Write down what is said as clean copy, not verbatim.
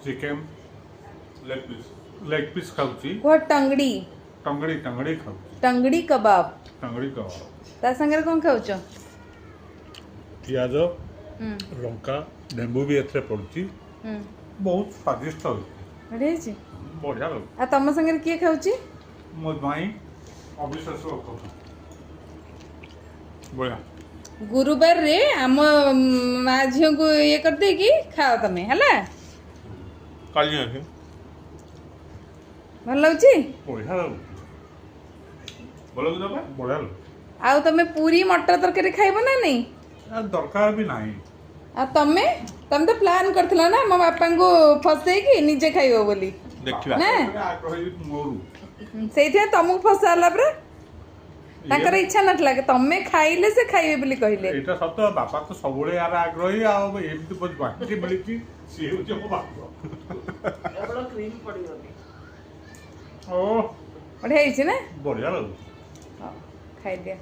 chicken leg piece खाऊची वो टंगड़ी टंगड़ी टंगड़ी खाऊची टंगड़ी कबाब टंगड़ी कबाब ता संगे कौन खाऊच पियाज लंका लेंबू भी एथे पड़ुची बहुत स्वादिष्ट होची बढ़िया छी बढ़िया लग आ तम संगे किए खाऊची मो माई अविश्वास खाऊची बढ़िया गुरुवार रे आम माँ झील को ये कर दे कि खाओ तमें है काली आके भल लगुची बढ़िया लग बोलो कि दबा बढ़िया लग आउ तमें पूरी मटर तरकारी खाइब ना नहीं यार दरकार भी नहीं आ तमे तमे तो प्लान करथिला ना मो बापा को फसै कि निजे खाइबो बोली देखिबा ना आग्रह मोरू सेइथे तुमको फसाला पर ताकर इच्छा नथला कि तमे खाइले से खाइबे बोली कहिले एटा सत बापा तो सबुळे यार आग्रही आ एमती बज बाकी मिलिची सी हो जो बाप एबड़ा क्रीम पड़ी ओ बढ़िया हिची ना बढ़िया लग खाइ दिया